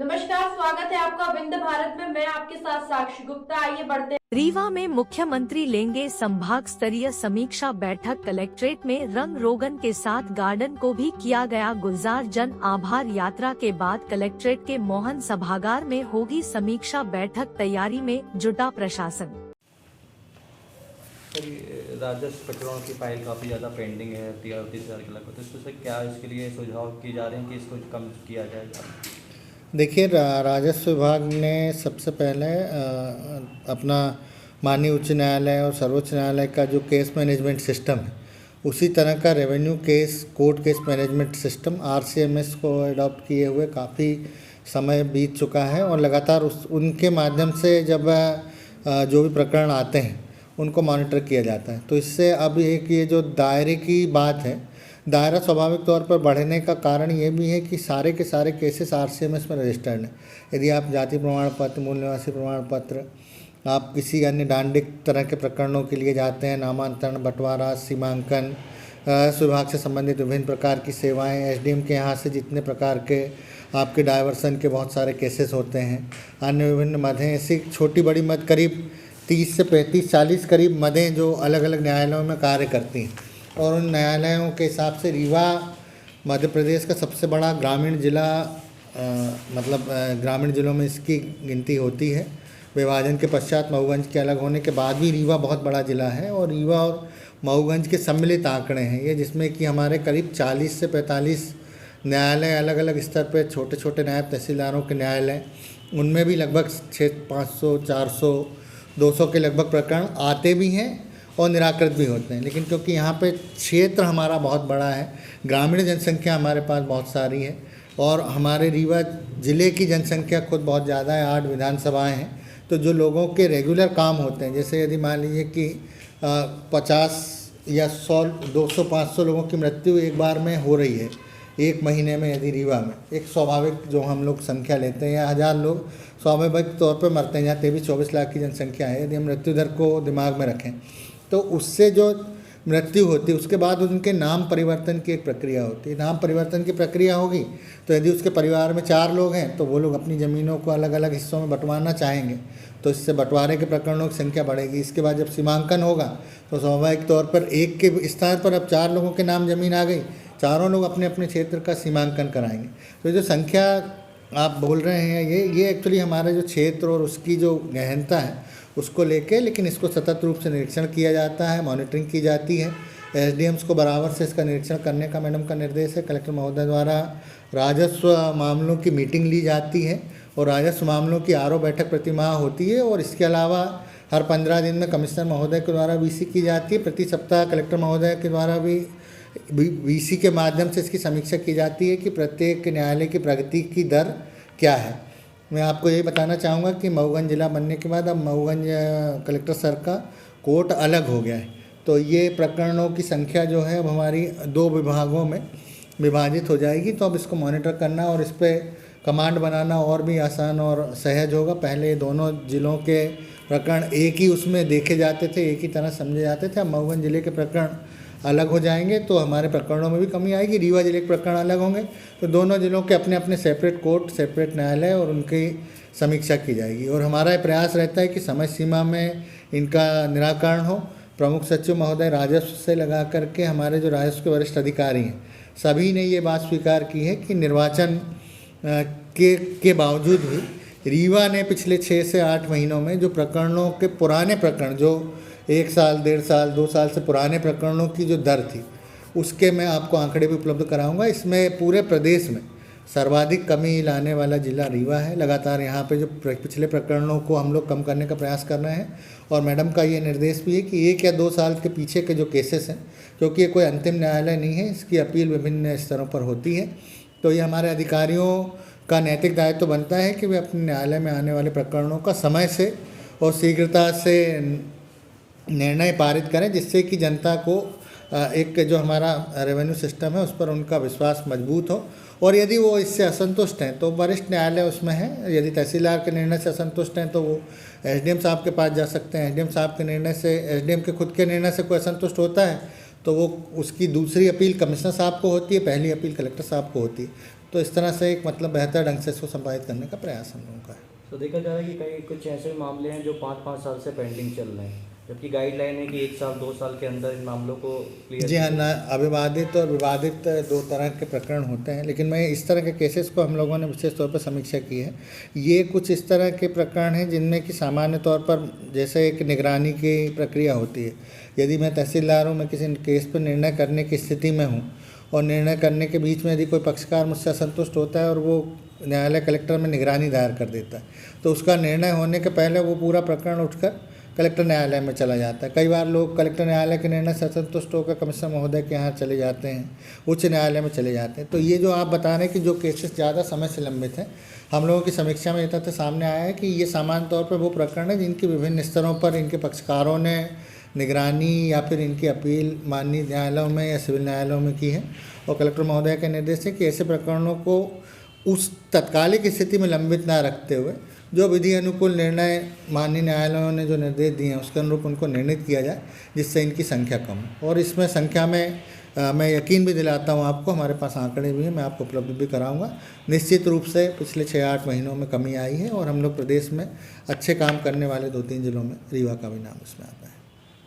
नमस्कार, स्वागत है आपका विंध्य भारत में। मैं आपके साथ साक्षी गुप्ता। आइए बढ़ते। रीवा में मुख्यमंत्री लेंगे संभाग स्तरीय समीक्षा बैठक। कलेक्ट्रेट में रंग रोगन के साथ गार्डन को भी किया गया गुलजार। जन आभार यात्रा के बाद कलेक्ट्रेट के मोहन सभागार में होगी समीक्षा बैठक। तैयारी में जुटा प्रशासन। राजस्व प्रकरणों की फाइल काफ़ी ज़्यादा पेंडिंग है 30,000 के लगभग, तो इसमें क्या इसके लिए सुझाव किए जा रहे हैं कि इसको कम किया जाएगा? देखिए, राजस्व विभाग ने सबसे पहले अपना माननीय उच्च न्यायालय और सर्वोच्च न्यायालय का जो केस मैनेजमेंट सिस्टम है, उसी तरह का revenue case court case management system RCMS को अडॉप्ट किए हुए काफ़ी समय बीत चुका है और लगातार उनके माध्यम से जब जो भी प्रकरण आते हैं उनको मॉनिटर किया जाता है। तो इससे अब एक ये जो दायरे की बात है, दायरा स्वाभाविक तौर पर बढ़ने का कारण ये भी है कि सारे के सारे केसेस RCMS में रजिस्टर्ड हैं। यदि आप जाति प्रमाण पत्र, मूल निवासी प्रमाण पत्र, आप किसी अन्य डांडिक तरह के प्रकरणों के लिए जाते हैं, नामांतरण, बंटवारा, सीमांकन, विभाग से संबंधित विभिन्न प्रकार की सेवाएं, SDM के यहाँ से जितने प्रकार के आपके डायवर्सन के बहुत सारे केसेस होते हैं, अन्य विभिन्न मदें, ऐसी छोटी बड़ी मद करीब 30 से 35-40 करीब मदें जो अलग अलग न्यायालयों में कार्य करती हैं। और उन न्यायालयों के हिसाब से रीवा मध्य प्रदेश का सबसे बड़ा ग्रामीण जिला, ग्रामीण जिलों में इसकी गिनती होती है। विभाजन के पश्चात मऊगंज के अलग होने के बाद भी रीवा बहुत बड़ा जिला है और रीवा और मऊगंज के सम्मिलित आंकड़े हैं ये, जिसमें कि हमारे करीब 40 से 45 न्यायालय अलग अलग स्तर पर, छोटे छोटे नायब तहसीलदारों के न्यायालय, उनमें भी लगभग 500, 400, 200 के लगभग प्रकरण आते भी हैं और निराकृत भी होते हैं। लेकिन क्योंकि यहाँ पे क्षेत्र हमारा बहुत बड़ा है, ग्रामीण जनसंख्या हमारे पास बहुत सारी है और हमारे रीवा ज़िले की जनसंख्या खुद बहुत ज़्यादा है, 8 विधानसभाएं हैं, तो जो लोगों के रेगुलर काम होते हैं, जैसे यदि मान लीजिए कि 50 या 100, 200, 500 लोगों की मृत्यु एक बार में हो रही है एक महीने में, यदि रीवा में एक स्वाभाविक जो हम लोग संख्या लेते हैं, या 1000 लोग स्वाभाविक तौर पर मरते हैं, जहाँ 23-24 लाख की जनसंख्या है, यदि हम मृत्यु दर को दिमाग में रखें, तो उससे जो मृत्यु होती है उसके बाद उनके नाम परिवर्तन की एक प्रक्रिया होती है। नाम परिवर्तन की प्रक्रिया होगी तो यदि उसके परिवार में 4 लोग हैं तो वो लोग अपनी ज़मीनों को अलग अलग हिस्सों में बंटवाना चाहेंगे, तो इससे बंटवारे के प्रकरणों की संख्या बढ़ेगी। इसके बाद जब सीमांकन होगा तो स्वाभाविक तौर पर एक के स्थान पर अब 4 लोगों के नाम ज़मीन आ गई, चारों लोग अपने अपने क्षेत्र का सीमांकन कराएंगे। तो जो संख्या आप बोल रहे हैं ये एक्चुअली हमारा जो क्षेत्र और उसकी जो गहनता है उसको लेके, लेकिन इसको सतत रूप से निरीक्षण किया जाता है, मॉनिटरिंग की जाती है। SDMs को बराबर से इसका निरीक्षण करने का मैडम का निर्देश है। कलेक्टर महोदय द्वारा राजस्व मामलों की मीटिंग ली जाती है और राजस्व मामलों की RO बैठक प्रतिमाह होती है और इसके अलावा हर 15 दिन में कमिश्नर महोदय के द्वारा VC की जाती है। प्रति सप्ताह कलेक्टर महोदय के द्वारा भी VC के माध्यम से इसकी समीक्षा की जाती है कि प्रत्येक न्यायालय की प्रगति की दर क्या है। मैं आपको यही बताना चाहूँगा कि मऊगंज जिला बनने के बाद अब मऊगंज कलेक्टर सर का कोर्ट अलग हो गया है, तो ये प्रकरणों की संख्या जो है अब हमारी 2 विभागों में विभाजित हो जाएगी। तो अब इसको मॉनिटर करना और इस पर कमांड बनाना और भी आसान और सहज होगा। पहले दोनों ज़िलों के प्रकरण एक ही उसमें देखे जाते थे, एक ही तरह समझे जाते थे। अब मऊगंज जिले के प्रकरण अलग हो जाएंगे तो हमारे प्रकरणों में भी कमी आएगी। रीवा जिले के प्रकरण अलग होंगे तो दोनों जिलों के अपने अपने सेपरेट कोर्ट, सेपरेट न्यायालय और उनकी समीक्षा की जाएगी। और हमारा प्रयास रहता है कि समय सीमा में इनका निराकरण हो। प्रमुख सचिव महोदय राजस्व से लगा करके हमारे जो राजस्व के वरिष्ठ अधिकारी हैं, सभी ने ये बात स्वीकार की है कि निर्वाचन के बावजूद भी रीवा ने पिछले 6 से 8 महीनों में जो प्रकरणों के पुराने प्रकरण, जो 1 साल, 1.5 साल, 2 साल से पुराने प्रकरणों की जो दर थी, उसके मैं आपको आंकड़े भी उपलब्ध कराऊंगा। इसमें पूरे प्रदेश में सर्वाधिक कमी लाने वाला जिला रीवा है। लगातार यहाँ पे जो पिछले प्रकरणों को हम लोग कम करने का प्रयास कर रहे हैं और मैडम का ये निर्देश भी है कि 1 या 2 साल के पीछे के जो केसेस हैं, क्योंकि ये कोई अंतिम न्यायालय नहीं है, इसकी अपील विभिन्न स्तरों पर होती है, तो ये हमारे अधिकारियों का नैतिक दायित्व बनता है कि वे अपने न्यायालय में आने वाले प्रकरणों का समय से और शीघ्रता से निर्णय पारित करें, जिससे कि जनता को एक जो हमारा रेवेन्यू सिस्टम है उस पर उनका विश्वास मजबूत हो। और यदि वो इससे असंतुष्ट हैं तो वरिष्ठ न्यायालय उसमें है। यदि तहसीलदार के निर्णय से असंतुष्ट हैं तो वो SDM साहब के पास जा सकते हैं। SDM साहब के निर्णय से, SDM के खुद के निर्णय से कोई असंतुष्ट होता है तो वो उसकी दूसरी अपील कमिश्नर साहब को होती है, पहली अपील कलेक्टर साहब को होती है। तो इस तरह से एक मतलब बेहतर ढंग से इसको संपादित करने का प्रयास हम लोगों का है। तो देखा जा रहा है कि कई कुछ ऐसे मामले हैं जो 5-5 साल से पेंडिंग चल रहे हैं, जबकि गाइडलाइन है कि 1 साल 2 साल के अंदर इन मामलों को क्लियर। जी हाँ, ना अविवादित और विवादित दो तरह के प्रकरण होते हैं, लेकिन मैं इस तरह के केसेस को हम लोगों ने विशेष तौर पर समीक्षा की है। ये कुछ इस तरह के प्रकरण हैं जिनमें कि सामान्य तौर पर जैसे एक निगरानी की प्रक्रिया होती है। यदि मैं तहसीलदार हूँ, मैं किसी केस पर निर्णय करने की स्थिति में हूँ और निर्णय करने के बीच में यदि कोई पक्षकार मुझसे असंतुष्ट होता है और वो न्यायालय कलेक्टर में निगरानी दायर कर देता है, तो उसका निर्णय होने के पहले वो पूरा प्रकरण उठकर कलेक्टर न्यायालय में चला जाता है। कई बार लोग कलेक्टर न्यायालय के निर्णय से असंतुष्ट होकर कमिश्नर महोदय के यहाँ चले जाते हैं, उच्च न्यायालय में चले जाते हैं। तो ये जो आप बता रहे हैं कि जो केसेस ज़्यादा समय से लंबित हैं, हम लोगों की समीक्षा में ये तथ्य सामने आया है कि ये सामान्य तौर पर वो प्रकरण है जिनकी विभिन्न स्तरों पर इनके पक्षकारों ने निगरानी या फिर इनकी अपील माननीय न्यायालयों में या सिविल न्यायालयों में की है, और कलेक्टर महोदय के निर्देश है कि ऐसे प्रकरणों को उस तत्कालिक स्थिति में लंबित ना रखते हुए जो विधि अनुकूल निर्णय माननीय न्यायालयों ने जो निर्देश दिए हैं उसके अनुरूप उनको निर्णित किया जाए, जिससे इनकी संख्या कम हो। और इसमें संख्या में मैं यकीन भी दिलाता हूँ आपको, हमारे पास आंकड़े भी हैं, मैं आपको उपलब्ध भी कराऊंगा। निश्चित रूप से पिछले 6-8 महीनों में कमी आई है और हम लोग प्रदेश में अच्छे काम करने वाले 2-3 जिलों में रीवा का भी नाम उसमें आता है।